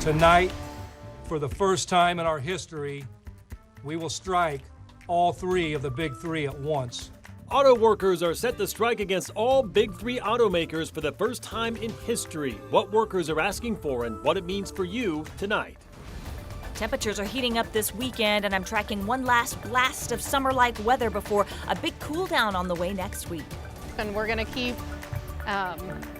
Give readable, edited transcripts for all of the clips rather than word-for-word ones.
Tonight, for the first time in our history, we will strike all three of the big three at once. Auto workers are set to strike against all big three automakers for the first time in history. What workers are asking for and what it means for you tonight. Temperatures are heating up this weekend, and I'm tracking one last blast of summer-like weather before a big cool down on the way next week. And we're going to keep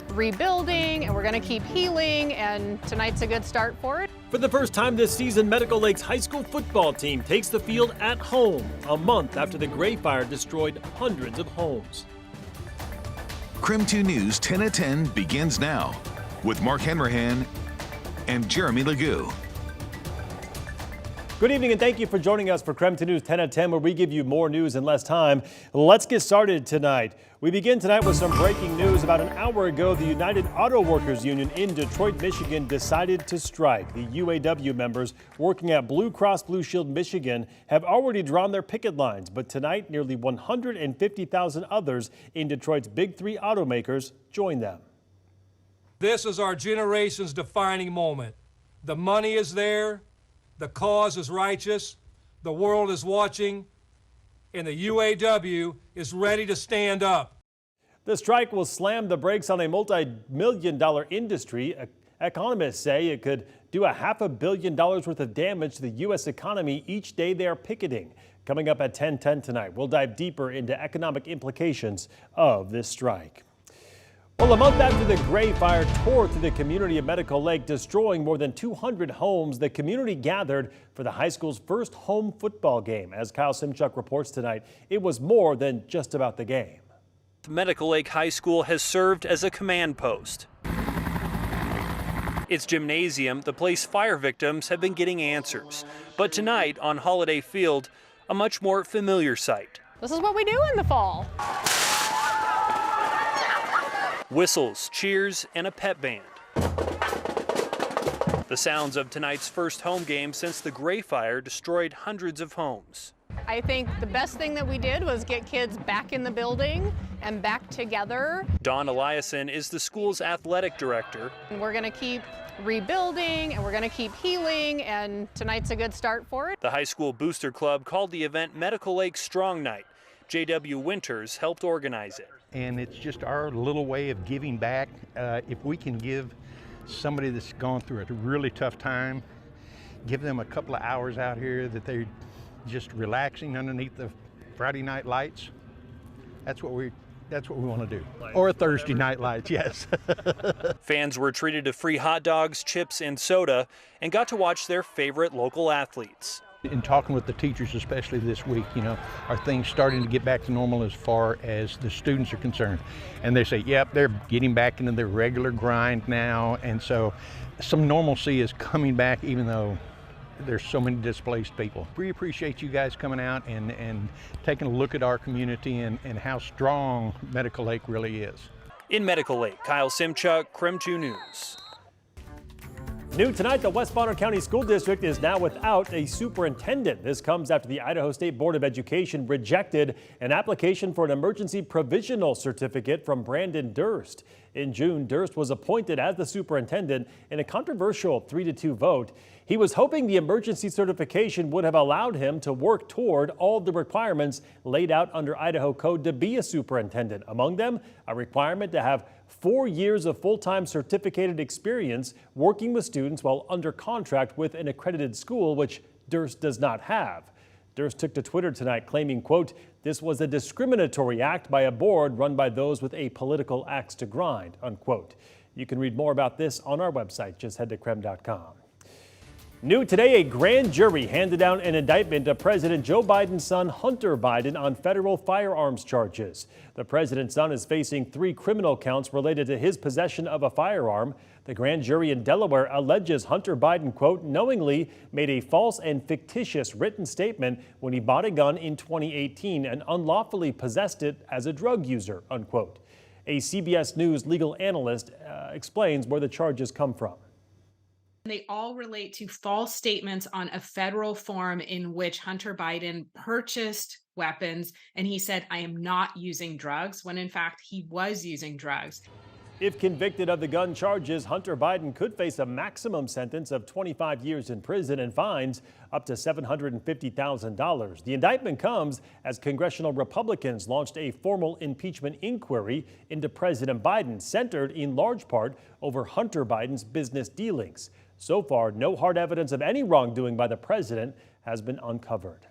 rebuilding, and we're going to keep healing, and tonight's a good start for it. For the first time this season, Medical Lake's high school football team takes the field at home, a month after the Gray Fire destroyed hundreds of homes. KREM 2 News 10 at 10 begins now with Mark Hanrahan and Jeremy Legoo. Good evening and thank you for joining us for KREM 2 News 10 at 10, where we give you more news in less time. Let's get started tonight. We begin tonight with some breaking news. About an hour ago, the United Auto Workers Union in Detroit, Michigan decided to strike. The UAW members working at Blue Cross Blue Shield Michigan have already drawn their picket lines, but tonight nearly 150,000 others in Detroit's big three automakers join them. This is our generation's defining moment. The money is there. The cause is righteous, the world is watching, and the UAW is ready to stand up. The strike will slam the brakes on a multi-million-dollar industry. Economists say it could do $500 million worth of damage to the U.S. economy each day they are picketing. Coming up at 10:10 tonight, we'll dive deeper into economic implications of this strike. Well, a month after the Gray Fire tore through the community of Medical Lake, destroying more than 200 homes, the community gathered for the high school's first home football game. As Kyle Simchuk reports tonight, it was more than just about the game. Medical Lake High School has served as a command post. Its gymnasium, the place fire victims have been getting answers. But tonight on Holiday Field, a much more familiar sight. This is what we do in the fall. Whistles, cheers, and a pep band. The sounds of tonight's first home game since the Gray Fire destroyed hundreds of homes. I think the best thing that we did was get kids back in the building and back together. Dawn Eliason is the school's athletic director. And we're going to keep rebuilding, and we're going to keep healing, and tonight's a good start for it. The high school booster club called the event Medical Lake Strong Night. J.W. Winters helped organize it. And it's just our little way of giving back. If we can give somebody that's gone through a really tough time, give them a couple of hours out here that they're just relaxing underneath the Friday night lights, that's what we want to do. Or Thursday night lights, yes. Fans were treated to free hot dogs, chips, and soda, and got to watch their favorite local athletes. In talking with the teachers, especially this week, are things starting to get back to normal as far as the students are concerned? And they say, yep, they're getting back into their regular grind now. And so some normalcy is coming back, even though there's so many displaced people. We appreciate you guys coming out and taking a look at our community and how strong Medical Lake really is. In Medical Lake, Kyle Simchuk, KREM 2 News. New tonight, the West Bonner County School District is now without a superintendent. This comes after the Idaho State Board of Education rejected an application for an emergency provisional certificate from Brandon Durst. In June, Durst was appointed as the superintendent in a controversial 3-2 vote. He was hoping the emergency certification would have allowed him to work toward all the requirements laid out under Idaho Code to be a superintendent. Among them, a requirement to have 4 years of full-time certificated experience working with students while under contract with an accredited school, which Durst does not have. Durst took to Twitter tonight claiming, quote, "This was a discriminatory act by a board run by those with a political axe to grind," unquote. You can read more about this on our website. Just head to KREM.com. New today, a grand jury handed down an indictment of President Joe Biden's son, Hunter Biden, on federal firearms charges. The president's son is facing 3 criminal counts related to his possession of a firearm. The grand jury in Delaware alleges Hunter Biden, quote, knowingly made a false and fictitious written statement when he bought a gun in 2018 and unlawfully possessed it as a drug user, unquote. A CBS News legal analyst explains where the charges come from. They all relate to false statements on a federal form in which Hunter Biden purchased weapons, and he said, "I am not using drugs," when in fact he was using drugs. If convicted of the gun charges, Hunter Biden could face a maximum sentence of 25 years in prison and fines up to $750,000. The indictment comes as congressional Republicans launched a formal impeachment inquiry into President Biden, centered in large part over Hunter Biden's business dealings. So far, no hard evidence of any wrongdoing by the president has been uncovered.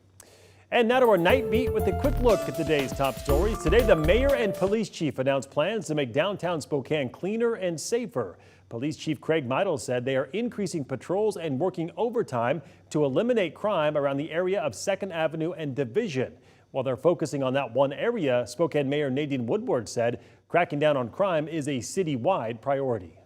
And now to our night beat with a quick look at today's top stories. Today, the mayor and police chief announced plans to make downtown Spokane cleaner and safer. Police Chief Craig Meidel said they are increasing patrols and working overtime to eliminate crime around the area of 2nd Avenue and Division. While they're focusing on that one area, Spokane Mayor Nadine Woodward said cracking down on crime is a citywide priority.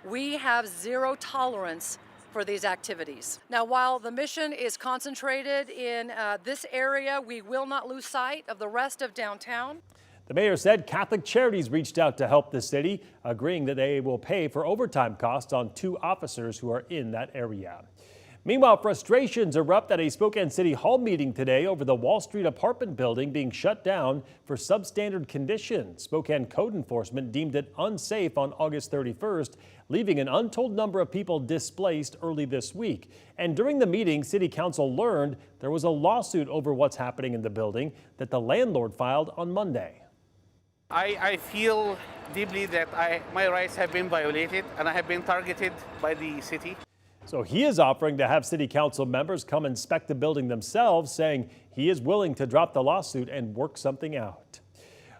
We have zero tolerance for these activities. Now, while the mission is concentrated in this area, we will not lose sight of the rest of downtown. The mayor said Catholic Charities reached out to help the city, agreeing that they will pay for overtime costs on 2 officers who are in that area. Meanwhile, frustrations erupt at a Spokane City Hall meeting today over the Wall Street apartment building being shut down for substandard conditions. Spokane code enforcement deemed it unsafe on August 31st, leaving an untold number of people displaced early this week. And during the meeting, City Council learned there was a lawsuit over what's happening in the building that the landlord filed on Monday. I feel deeply that my rights have been violated and I have been targeted by the city. So he is offering to have City Council members come inspect the building themselves, saying he is willing to drop the lawsuit and work something out.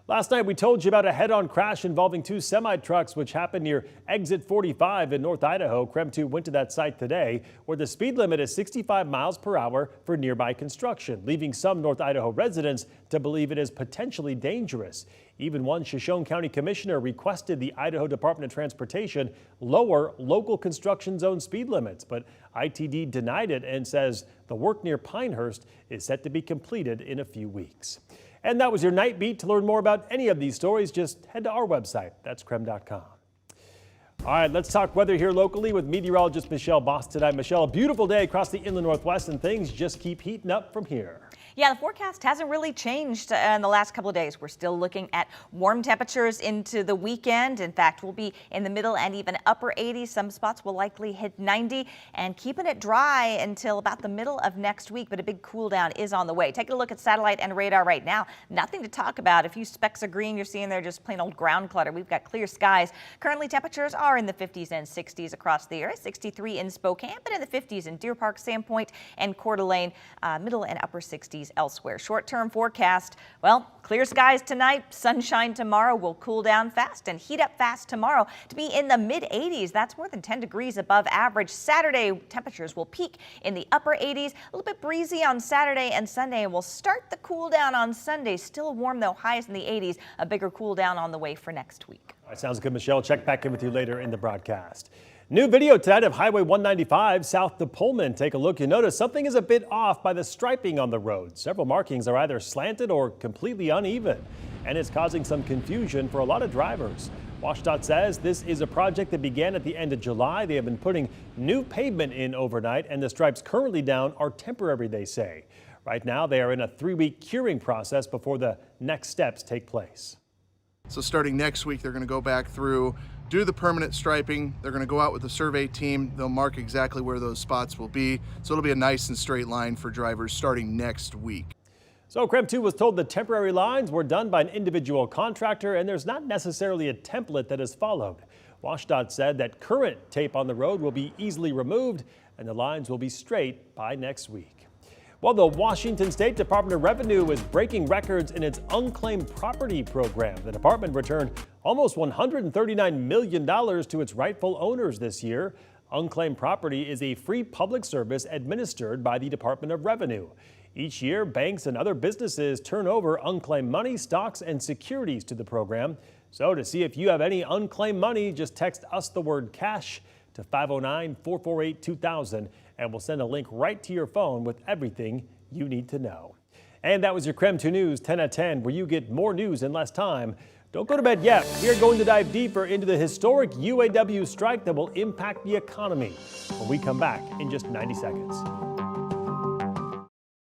Last night, we told you about a head-on crash involving 2 semi-trucks, which happened near Exit 45 in North Idaho. KREM 2 went to that site today, where the speed limit is 65 miles per hour for nearby construction, leaving some North Idaho residents to believe it is potentially dangerous. Even one Shoshone County commissioner requested the Idaho Department of Transportation lower local construction zone speed limits, but ITD denied it and says the work near Pinehurst is set to be completed in a few weeks. And that was your night beat. To learn more about any of these stories, just head to our website. That's KREM.com. All right, let's talk weather here locally with meteorologist Michelle Boss tonight. Michelle, a beautiful day across the inland Northwest, and things just keep heating up from here. Yeah, the forecast hasn't really changed in the last couple of days. We're still looking at warm temperatures into the weekend. In fact, we'll be in the middle and even upper 80s. Some spots will likely hit 90, and keeping it dry until about the middle of next week. But a big cool down is on the way. Take a look at satellite and radar right now. Nothing to talk about. A few specks of green you're seeing there, just plain old ground clutter. We've got clear skies. Currently, temperatures are in the 50s and 60s across the area. 63 in Spokane, but in the 50s in Deer Park, Sandpoint, and Coeur d'Alene. Middle and upper 60s elsewhere. Short-term forecast, well, clear skies tonight, sunshine tomorrow. Will cool down fast and heat up fast tomorrow to be in the mid-80s. That's more than 10 degrees above average. Saturday temperatures will peak in the upper 80s. A little bit breezy on Saturday and Sunday, and we'll start the cool down on Sunday. Still warm though, highs in the 80s. A bigger cool down on the way for next week. All right, sounds good, Michelle. Check back in with you later in the broadcast. New video tonight of Highway 195 south to Pullman. Take a look. You notice something is a bit off by the striping on the road. Several markings are either slanted or completely uneven, and it's causing some confusion for a lot of drivers. WashDOT says this is a project that began at the end of July. They have been putting new pavement in overnight, and the stripes currently down are temporary, they say. Right now, they are in a 3-week curing process before the next steps take place. So starting next week, they're going to go back through, do the permanent striping. They're going to go out with the survey team. They'll mark exactly where those spots will be. So it'll be a nice and straight line for drivers starting next week. So KREM 2 was told the temporary lines were done by an individual contractor, and there's not necessarily a template that is followed. WashDOT said that current tape on the road will be easily removed and the lines will be straight by next week. Well, the Washington State Department of Revenue is breaking records in its unclaimed property program. The department returned almost $139 million to its rightful owners this year. Unclaimed property is a free public service administered by the Department of Revenue. Each year, banks and other businesses turn over unclaimed money, stocks, and securities to the program. So to see if you have any unclaimed money, just text us the word cash to 509-448-2000. and we'll send a link right to your phone with everything you need to know. And that was your KREM 2 News 10 at 10, where you get more news in less time. Don't go to bed yet. We are going to dive deeper into the historic UAW strike that will impact the economy when we come back in just 90 seconds.